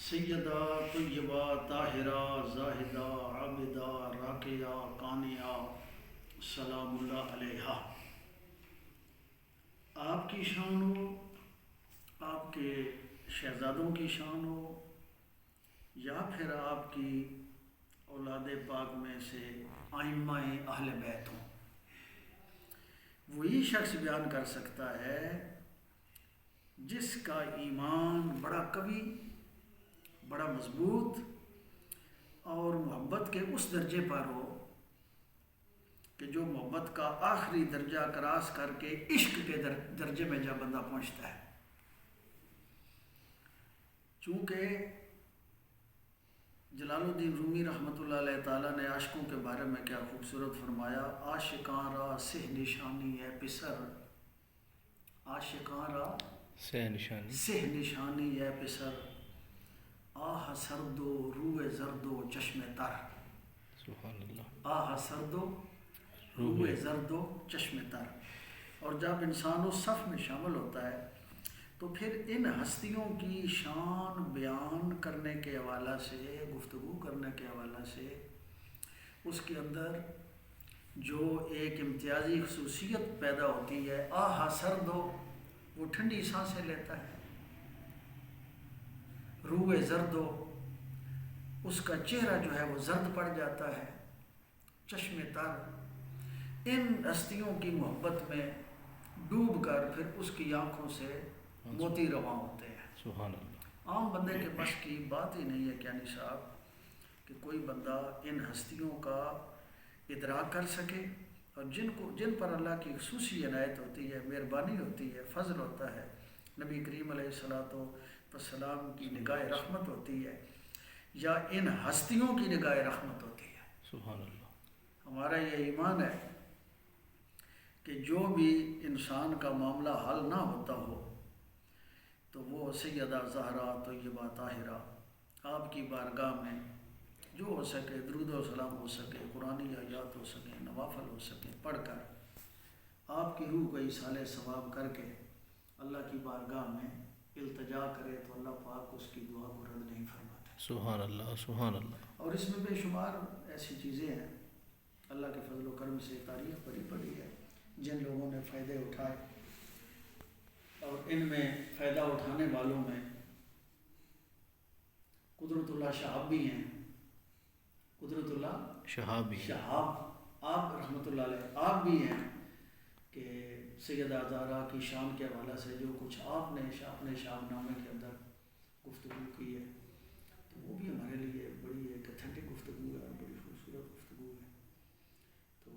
سیدہ طیبہ طاہرہ زاہدہ عابدہ راقیہ قانیہ سلام اللہ علیہا۔ آپ کی شان ہو، آپ کے شہزادوں کی شان ہو، یا پھر آپ کی اولاد پاک میں سے ائمہ اہل بیت ہوں، وہی شخص بیان کر سکتا ہے جس کا ایمان بڑا قوی، بڑا مضبوط اور محبت کے اس درجے پر ہو کہ جو محبت کا آخری درجہ کراس کر کے عشق کے درجے میں جب بندہ پہنچتا ہے۔ چونکہ جلال الدین رومی رحمۃ اللہ علیہ تعالیٰ نے عاشقوں کے بارے میں کیا خوبصورت فرمایا، عاشقاں را سہ نشانی ہے پسر، عاشقاں را سہ نشانی ہے پسر، آہ سرد و روح زرد و چشم تر، سبحان اللہ، آہ سرد و روح زرد و چشم تر۔ اور جب انسان اس صف میں شامل ہوتا ہے تو پھر ان ہستیوں کی شان بیان کرنے کے حوالہ سے، گفتگو کرنے کے حوالہ سے اس کے اندر جو ایک امتیازی خصوصیت پیدا ہوتی ہے، آہ سرد ہو، وہ ٹھنڈی سانسیں لیتا ہے، روح زرد ہو، اس کا چہرہ جو ہے وہ زرد پڑ جاتا ہے، چشم تر، ان ہستیوں کی محبت میں ڈوب کر پھر اس کی آنکھوں سے موتی رواں ہوتے ہیں۔ سبحان اللہ۔ عام بندے کے بس کی بات ہی نہیں ہے کیانی صاحب کہ کوئی بندہ ان ہستیوں کا ادراک کر سکے، اور جن پر اللہ کی خصوصی عنایت ہوتی ہے، مہربانی ہوتی ہے، فضل ہوتا ہے، نبی کریم علیہ الصلوۃ والسلام کی نگاہ رحمت ہوتی ہے، یا ان ہستیوں کی نگاہ رحمت ہوتی ہے۔ سبحان اللہ۔ ہمارا یہ ایمان ہے کہ جو بھی انسان کا معاملہ حل نہ ہوتا ہو تو وہ سیدہ زہرا طیبہ طاہرہ آپ کی بارگاہ میں جو ہو سکے درود و سلام ہو سکے، قرآنی آیات ہو سکیں، نوافل ہو سکیں، پڑھ کر آپ کی روح کو ایصال ثواب کر کے اللہ کی بارگاہ میں التجا کرے تو اللہ پاک اس کی دعا کو رد نہیں فرماتے۔ سبحان اللہ، سبحان اللہ۔ اور اس میں بے شمار ایسی چیزیں ہیں اللہ کے فضل و کرم سے تاریخ بھری پڑی ہے جن لوگوں نے فائدے اٹھائے، اور ان میں فائدہ اٹھانے والوں میں قدرت اللہ شہاب بھی ہیں، قدرت اللہ شہاب آپ رحمۃ اللہ علیہ آپ بھی ہیں کہ سیدہ زہرا کی شان کے حوالہ سے جو کچھ آپ نے اپنے شام نامے کے اندر گفتگو کی ہے تو وہ بھی ہمارے لیے بڑی ایک اتھینٹک گفتگو ہے اور بڑی خوبصورت گفتگو ہے۔ تو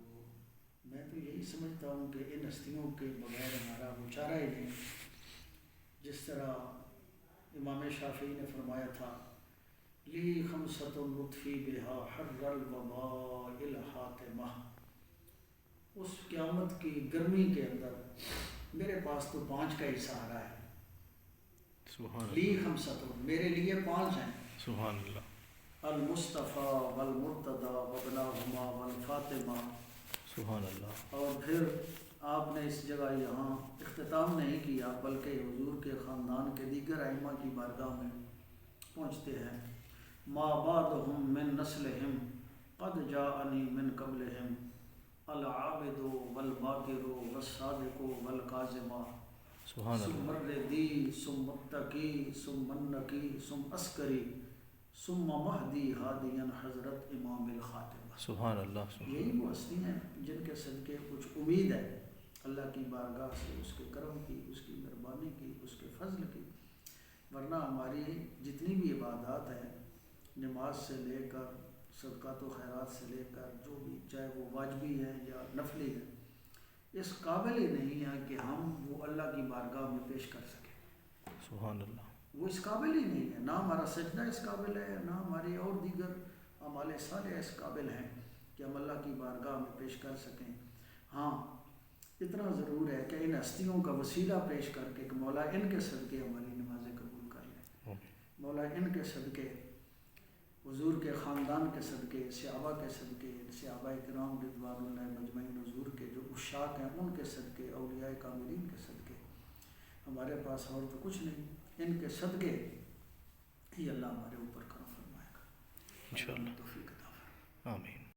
میں تو یہی سمجھتا ہوں کہ ان ہستیوں کے بغیر ہمارا وہ چارہ ہی نہیں۔ جس طرح امام شافعی نے فرمایا تھا، لی خمسۃ لطفی بہا حر الوباء الحاتمہ، اس قیامت کی گرمی کے اندر میرے پاس تو 5 کا ہی سہارا ہے۔ سبحان لی اللہ، خمسۃ، میرے لیے 5 ہیں، سبحان اللہ، المصطفیٰ والمرتضیٰ وابناہما والفاطمہ۔ سبحان اللہ۔ اور پھر آپ نے اس جگہ یہاں اختتام نہیں کیا بلکہ حضور کے خاندان کے دیگر ائمہ کی بارگاہ میں پہنچتے ہیں، ما بعدہم من نسلہم قد جاءنی من قبلہم العابد والباقر والصادق والکاظم، سبحان ثم اللہ، الردی ثم متقی ثم النقی ثم عسکری ثم مہدی ہادیا حضرت امام الخاتمہ۔ سبحان اللہ۔ یہی وہ ہستی ہیں جن کے صدقے کچھ امید ہے اللہ کی بارگاہ سے، اس کے کرم کی، اس کی مہربانی کی، اس کے فضل کی، ورنہ ہماری جتنی بھی عبادات ہیں، نماز سے لے کر صدقات و خیرات سے لے کر جو بھی، چاہے وہ واجبی ہے یا نفلی ہے، اس قابل ہی نہیں ہے کہ ہم وہ اللہ کی بارگاہ میں پیش کر سکیں۔ سبحان اللہ۔ وہ اس قابل ہی نہیں ہے، نہ ہمارا سجدہ اس قابل ہے، نہ ہماری اور دیگر اعمال صالحہ اس قابل ہیں کہ ہم اللہ کی بارگاہ میں پیش کر سکیں۔ ہاں اتنا ضرور ہے کہ ان ہستیوں کا وسیلہ پیش کر کے کہ مولا ان کے صدقے ہماری نمازیں قبول کر لیں، مولا ان کے صدقے، حضور کے خاندان کے صدقے، صحابہ کے صدقے، صحابہ کرام رضوان اللہ مجمعین، حضور کے جو عشاق ہیں ان کے صدقے، اولیاء کاملین کے صدقے، ہمارے پاس اور تو کچھ نہیں، ان کے صدقے یہ اللہ ہمارے اوپر کرم فرمائے گا انشاءاللہ توفیق عطا فرمائے. آمین.